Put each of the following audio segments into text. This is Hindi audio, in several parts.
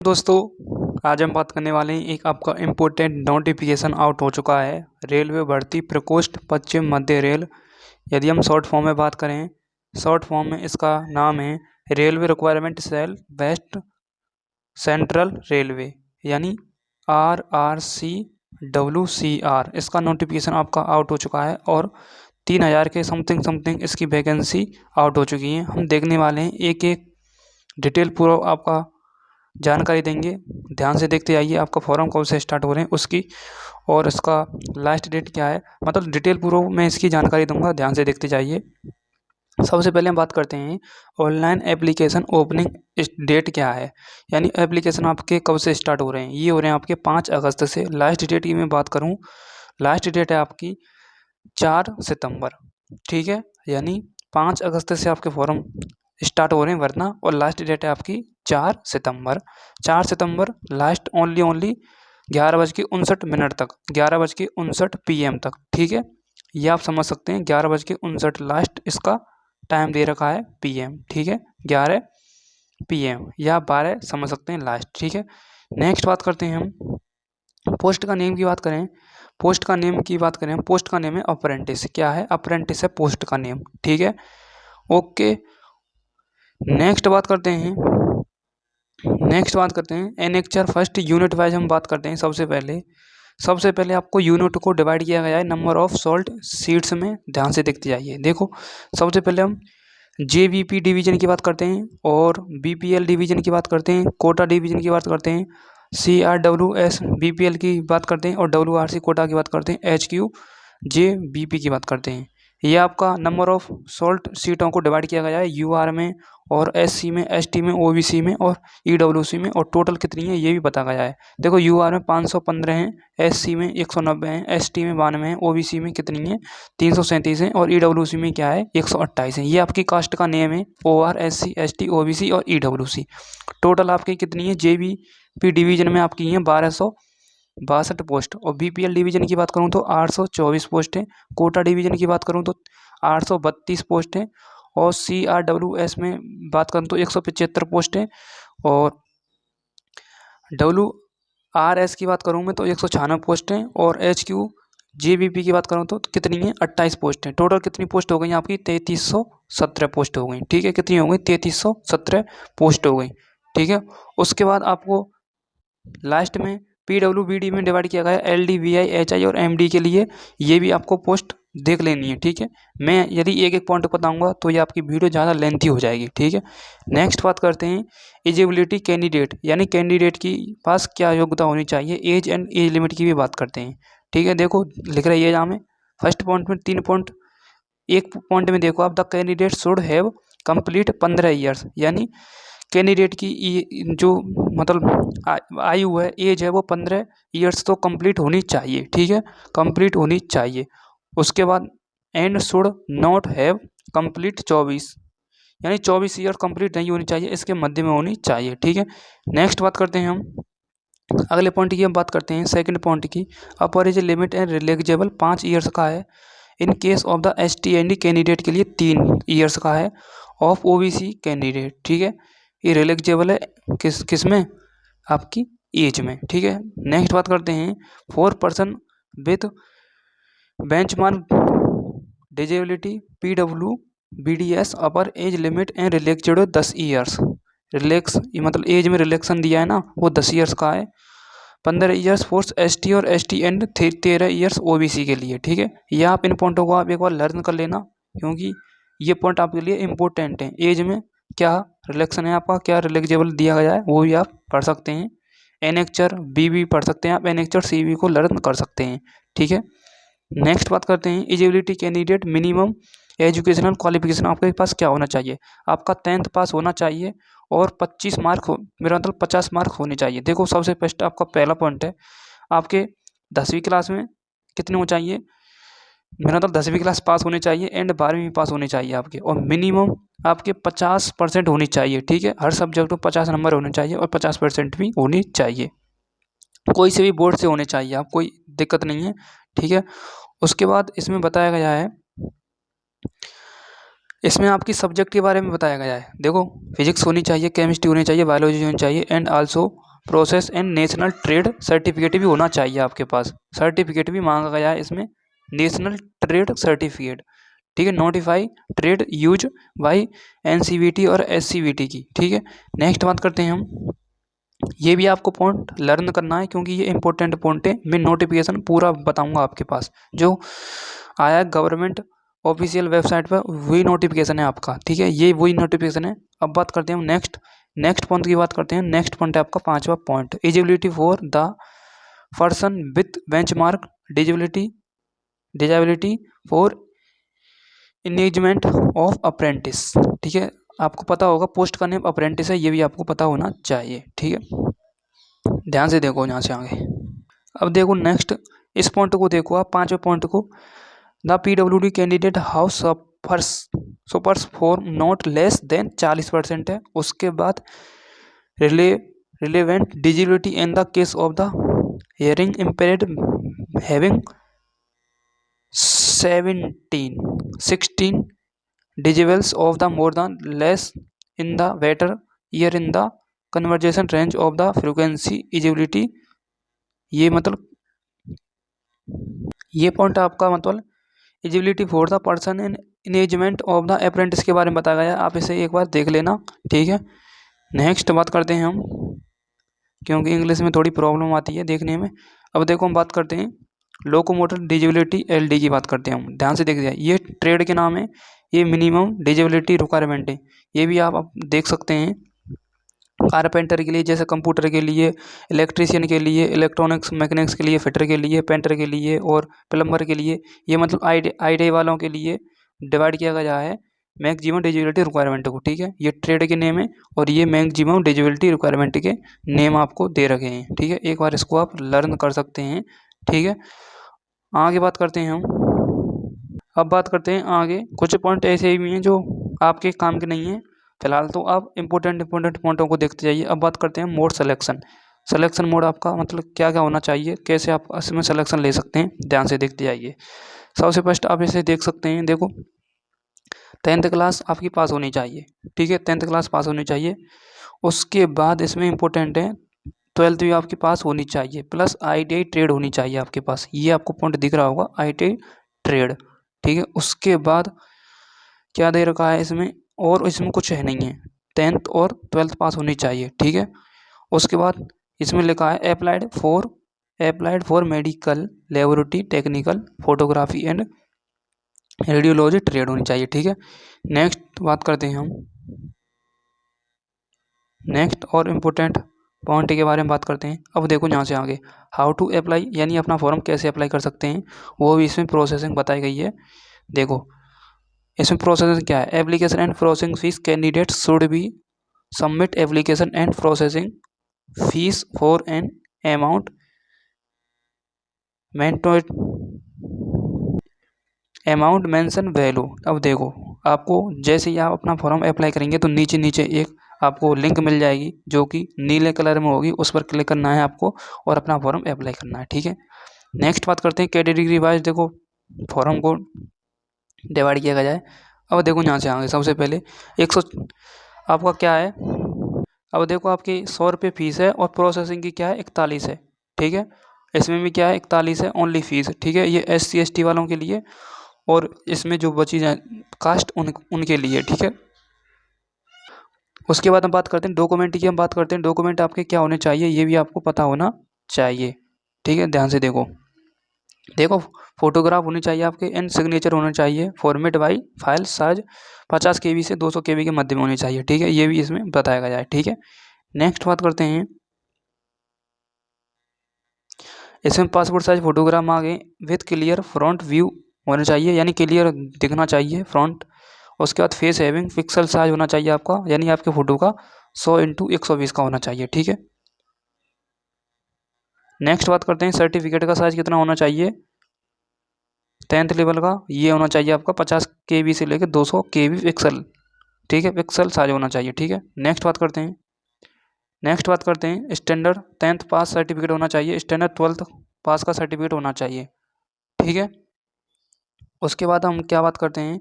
दोस्तों, आज हम बात करने वाले हैं। एक आपका इम्पोर्टेंट नोटिफिकेशन आउट हो चुका है। रेलवे भर्ती प्रकोष्ठ पश्चिम मध्य रेल। यदि हम शॉर्ट फॉर्म में बात करें, शॉर्ट फॉर्म में इसका नाम है railway requirement cell west central railway, यानी RRCWCR। इसका नोटिफिकेशन आपका आउट हो चुका है और 3000 के समथिंग इसकी वैकेंसी आउट हो चुकी है। हम देखने वाले हैं, एक एक डिटेल पूरा आपका जानकारी देंगे। ध्यान से देखते आइए, आपका फॉर्म कब से स्टार्ट हो रहे हैं उसकी, और इसका लास्ट डेट क्या है, मतलब डिटेल पूर्व मैं इसकी जानकारी दूंगा। ध्यान से देखते जाइए। सबसे पहले हम बात करते हैं ऑनलाइन एप्लीकेशन ओपनिंग डेट क्या है, यानी एप्लीकेशन आपके कब से स्टार्ट हो रहे हैं। ये हो रहे हैं आपके 5 अगस्त से। लास्ट डेट की मैं बात करूँ, लास्ट डेट है आपकी 4 सितंबर। ठीक है, यानी 5 अगस्त से आपके फॉर्म स्टार्ट हो रहे हैं भरना, और लास्ट डेट है आपकी 4 सितंबर। 4 सितंबर लास्ट ओनली 11:59 तक, 11:59 PM तक। ठीक है, ये आप समझ सकते हैं, 11:59 लास्ट इसका टाइम दे रखा है PM। ठीक है, 11 PM या 12 समझ सकते हैं लास्ट। ठीक है, नेक्स्ट बात करते हैं हम पोस्ट का नेम की बात करें। पोस्ट का नेम की बात करें, पोस्ट का नेम है अप्रेंटिस। क्या है? अप्रेंटिस है पोस्ट का नेम। ठीक है, ओके। नेक्स्ट बात करते हैं एनेक्चर फर्स्ट यूनिट वाइज हम बात करते हैं। सबसे पहले आपको यूनिट को डिवाइड किया गया है नंबर ऑफ सॉल्ट सीट्स में। ध्यान से देखते जाइए। देखो, सबसे पहले हम JVP डिवीजन की बात करते हैं, और BPL डिवीजन की बात करते हैं, कोटा डिवीजन की बात करते हैं, CRWS BPL की बात करते हैं, और WRC कोटा की बात करते हैं, HQJBP की बात करते हैं। ये आपका नंबर ऑफ सॉल्ट सीटों को डिवाइड किया गया है UR में, और SC में, ST में, OBC में, और EWC में, और टोटल कितनी है ये भी बताया गया है। देखो, UR में 515 हैं, SC में 190 हैं, ST में 92 हैं, OBC में कितनी है 337 हैं, और EWC में क्या है 128 हैं। ये आपकी कास्ट का नेम है, OR SC ST OBC और EWC। टोटल आपकी कितनी है JVP डिवीजन में आपकी है 1262 पोस्ट, और BPL डिवीजन की बात करूँ तो 824 पोस्ट है। कोटा डिवीजन की बात करूँ तो 832 पोस्ट है, और CRWS में बात करूँ तो 175 पोस्ट है, और WRS की बात करूँ मैं तो 196 पोस्ट है, और HQJBP की बात करूँ तो कितनी है 28 पोस्ट है। टोटल कितनी पोस्ट हो गई आपकी 3317 पोस्ट हो गई। ठीक है, कितनी हो गई 3317 पोस्ट हो गई। ठीक है, उसके बाद आपको लास्ट में PWBD में डिवाइड किया गया है LD VI HI और MD के लिए। ये भी आपको पोस्ट देख लेनी है। ठीक है, मैं यदि एक एक पॉइंट बताऊंगा तो ये आपकी वीडियो ज़्यादा लेंथी हो जाएगी। ठीक है, नेक्स्ट बात करते हैं एलिजिबिलिटी कैंडिडेट, यानी कैंडिडेट की पास क्या योग्यता होनी चाहिए। एज एंड एज लिमिट की भी बात करते हैं। ठीक है, देखो लिख रही है यहाँ में फर्स्ट पॉइंट में 3 पॉइंट। एक पॉइंट में देखो आप, the candidate should have complete 15 years, यानी कैंडिडेट की जो मतलब आयु है, एज है, वो 15 ईयर्स तो कंप्लीट होनी चाहिए। ठीक है, कंप्लीट होनी चाहिए। उसके बाद and should not have complete 24, यानी 24 ईयर कंप्लीट नहीं होनी चाहिए, इसके मध्य में होनी चाहिए। ठीक है, नेक्स्ट बात करते हैं हम अगले पॉइंट की। हम बात करते हैं सेकंड पॉइंट की। Upper age limit and relaxable 5 years का है। In case of the ST&D candidate के लिए 3 ईयर्स का है। ऑफ OBC कैंडिडेट, ठीक है, ये रिलेक्जेबल है किस में आपकी एज में। ठीक है, नेक्स्ट बात करते हैं 4 person with benchmark disability PWBDS upper age limit and रिलेक्टेड 10 years. Relax मतलब एज में रिलेक्शन दिया है ना, वो 10 ईयर्स का है। 15 ईयर्स फोर्स ST और ST एंड 13 ईयर्स OBC के लिए। ठीक है, ये आप इन पॉइंटों को आप एक बार लर्न कर लेना, क्योंकि ये पॉइंट आपके लिए इम्पोर्टेंट है। एज में क्या रिलेक्शन है आपका, क्या रिलेक्जेबल दिया गया है, वो भी आप पढ़ सकते हैं। एनेक्चर B भी पढ़ सकते हैं आप, एनेक्चर CV को लर्न कर सकते हैं। ठीक है, नेक्स्ट बात करते हैं eligibility candidate minimum educational qualification आपके पास क्या होना चाहिए। आपका 10th पास होना चाहिए, और 25 मार्क हो, मेरा मतलब 50 मार्क होने चाहिए। देखो, सबसे फर्स्ट आपका पहला पॉइंट है, आपके 10वीं क्लास में कितने हो चाहिए, मेरा मतलब 10वीं क्लास पास होने चाहिए, एंड 12वीं पास होने चाहिए आपके, और मिनिमम आपके 50% होनी चाहिए। ठीक है, हर सब्जेक्ट में 50 नंबर होने चाहिए, और 50% भी होनी चाहिए। कोई से भी बोर्ड से होने चाहिए, आप कोई दिक्कत नहीं है। ठीक है, उसके बाद इसमें बताया गया है, इसमें आपकी सब्जेक्ट के बारे में बताया गया है। देखो, फिजिक्स होनी चाहिए, केमिस्ट्री होनी चाहिए, बायोलॉजी होनी चाहिए, and also process and national trade certificate भी होना चाहिए आपके पास, सर्टिफिकेट भी मांगा गया है इसमें, नेशनल ट्रेड सर्टिफिकेट, ठीक है, notify trade use by NCVT और एससीवीटी की, ठीक है। नेक्स्ट बात करते हैं हम, ये भी आपको पॉइंट लर्न करना है क्योंकि ये इंपॉर्टेंट पॉइंट है, मैं नोटिफिकेशन पूरा बताऊंगा आपके पास, जो आया गवर्नमेंट ऑफिशियल वेबसाइट पर वही नोटिफिकेशन है आपका, ठीक है, ये वही नोटिफिकेशन है। अब बात करते हैं हम नेक्स्ट पॉइंट की बात करते हैं। नेक्स्ट पॉइंट है आपका 5वां point, eligibility for the person with benchmark disability for engagement of apprentice, ठीक है, आपको पता होगा पोस्ट का नेम अप्रेंटिस है, ये भी आपको पता होना चाहिए, ठीक है। ध्यान से देखो यहाँ से आगे। अब देखो नेक्स्ट, इस पॉइंट को देखो आप, 5वें पॉइंट को, the PWD candidate house suffers for not less than 40% है। उसके बाद relevant disability in the case of the hearing impaired having 16 decibels of the more than less in the better ear in the conversation range of the frequency egibility, ये मतलब ये पॉइंट आपका मतलब eligibility for the person in engagement of the apprentice के बारे में बताया गया है, आप इसे एक बार देख लेना, ठीक है। नेक्स्ट बात करते हैं हम, क्योंकि इंग्लिश में थोड़ी प्रॉब्लम आती है देखने में। अब देखो हम बात करते हैं लोकोमोटर डिजेबिलिटी LD की बात करते हैं हम, ध्यान से देखिए, ये ट्रेड के नाम है, ये मिनिमम डिजेबिलिटी रिक्वायरमेंट है, ये भी आप देख सकते हैं कारपेंटर के लिए, जैसे कंप्यूटर के लिए, इलेक्ट्रीशियन के लिए, इलेक्ट्रॉनिक्स मैकेनिक्स के लिए, फिटर के लिए, पेंटर के लिए और प्लम्बर के लिए, ये मतलब ITI वालों के लिए डिवाइड किया गया है मैक्सिमम डिजेबिलिटी रिक्वायरमेंट को, ठीक है, ये ट्रेड के नेम है और ये मैक्सिमम डिजेबिलिटी रिक्वायरमेंट के नेम आपको दे रखे हैं, ठीक है, एक बार इसको आप लर्न कर सकते हैं, ठीक है। आगे बात करते हैं हम, अब बात करते हैं आगे, कुछ पॉइंट ऐसे भी हैं जो आपके काम के नहीं हैं फिलहाल, तो आप इंपॉर्टेंट पॉइंटों को देखते जाइए। अब बात करते हैं मोड सिलेक्शन मोड आपका मतलब क्या क्या होना चाहिए, कैसे आप इसमें सिलेक्शन ले सकते हैं, ध्यान से देखते जाइए। सबसे फर्स्ट आप इसे देख सकते हैं, देखो 10th क्लास आपकी पास होनी चाहिए, ठीक है, 10th क्लास पास होनी चाहिए। उसके बाद इसमें इंपॉर्टेंट है 12th भी आपके पास होनी चाहिए, प्लस ITI ट्रेड होनी चाहिए आपके पास, ये आपको पॉइंट दिख रहा होगा ITI ट्रेड, ठीक है। उसके बाद क्या दे रखा है इसमें, और इसमें कुछ है नहीं है, 10th और 12th पास होनी चाहिए, ठीक है। उसके बाद इसमें लिखा है applied for medical laboratory technical photography and radiology trade होनी चाहिए, ठीक है। नेक्स्ट बात करते हैं हम, नेक्स्ट और इम्पोर्टेंट पॉइंट के बारे में बात करते हैं। अब देखो यहाँ से आगे हाउ टू अप्लाई, यानी अपना फॉर्म कैसे अप्लाई कर सकते हैं, वो भी इसमें प्रोसेसिंग बताई गई है। देखो इसमें प्रोसेसिंग क्या है, application and processing fees, candidate should be submit application and processing fees for an amount mention value. अब देखो आपको जैसे ही आप अपना फॉर्म अप्लाई करेंगे तो नीचे नीचे एक आपको लिंक मिल जाएगी जो कि नीले कलर में होगी, उस पर क्लिक करना है आपको और अपना फॉर्म अप्लाई करना है, ठीक है। नेक्स्ट बात करते हैं कैटेगरी वाइज, देखो फॉर्म को डिवाइड किया गया है। अब देखो यहाँ से आगे सबसे पहले 100 आपका क्या है, अब देखो आपकी 100 रुपये फीस है और प्रोसेसिंग की क्या है 41 है, ठीक है, इसमें भी क्या है 41 है ओनली फीस, ठीक है, ये SC ST वालों के लिए और इसमें जो बची जाए कास्ट उनके लिए, ठीक है। उसके बाद हम बात करते हैं डॉक्यूमेंट की, हम बात करते हैं डॉक्यूमेंट आपके क्या होने चाहिए, ये भी आपको पता होना चाहिए, ठीक है। ध्यान से देखो फोटोग्राफ होनी चाहिए आपके एंड सिग्नेचर होना चाहिए, format by file size 50 KB से 200 KB के मध्य में होनी चाहिए, ठीक है, ये भी इसमें बताया गया है, ठीक है। नेक्स्ट बात करते हैं, इसमें पासपोर्ट साइज फोटोग्राफ मांगे विथ क्लियर फ्रंट व्यू होना चाहिए, यानी क्लियर दिखना चाहिए फ्रंट। उसके बाद फेस हैविंग पिक्सल साइज होना चाहिए आपका, यानी आपके फोटो का 100x120 का होना चाहिए, ठीक है। नेक्स्ट बात करते हैं सर्टिफिकेट का साइज कितना होना चाहिए, 10th लेवल का ये होना चाहिए आपका 50 KB से लेकर 200 KB पिक्सल, ठीक है, पिक्सल साइज होना चाहिए, ठीक है। नेक्स्ट बात करते हैं स्टैंडर्ड 10th पास सर्टिफिकेट होना चाहिए, स्टैंडर्ड 12th पास का सर्टिफिकेट होना चाहिए, ठीक है। उसके बाद हम क्या बात करते हैं,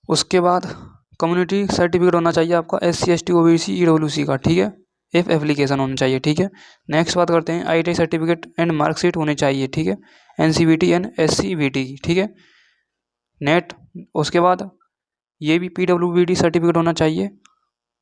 उसके बाद कम्युनिटी सर्टिफिकेट होना चाहिए आपका SC ST OBC EWC का, ठीक है, इफ एप्लीकेशन होना चाहिए, ठीक है। नेक्स्ट बात करते हैं ITI सर्टिफिकेट एंड मार्कशीट होनी चाहिए, ठीक है। NCVT एंड SCVT की, ठीक है। नेट, उसके बाद ये भी PWBD सर्टिफिकेट होना चाहिए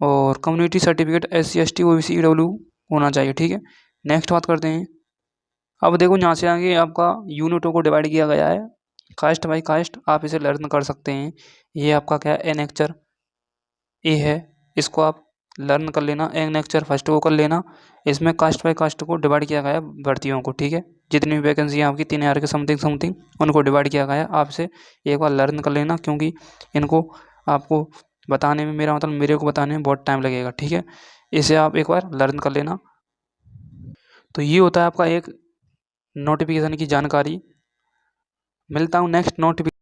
और community certificate SC ST OBC EW होना चाहिए, ठीक है। नेक्स्ट बात करते हैं, अब देखो यहाँ से आगे आपका यूनिटों को डिवाइड किया गया है कास्ट बाई कास्ट, आप इसे लर्न कर सकते हैं। ये आपका क्या है, एनेक्चर ए है, इसको आप लर्न कर लेना। एनेक्चर फर्स्ट को कर लेना। इसमें कास्ट बाई कास्ट को डिवाइड किया गया है भर्तियों को, ठीक है। जितनी भी वैकेंसी है आपकी 3,000 के समथिंग उनको डिवाइड किया गया है। आपसे एक बार लर्न कर लेना, क्योंकि इनको आपको बताने में, मेरा मतलब मेरे को बताने में बहुत टाइम लगेगा, ठीक है। इसे आप एक बार लर्न कर लेना। तो ये होता है आपका एक नोटिफिकेशन की जानकारी। मिलता हूँ नेक्स्ट नोटिफिकेशन।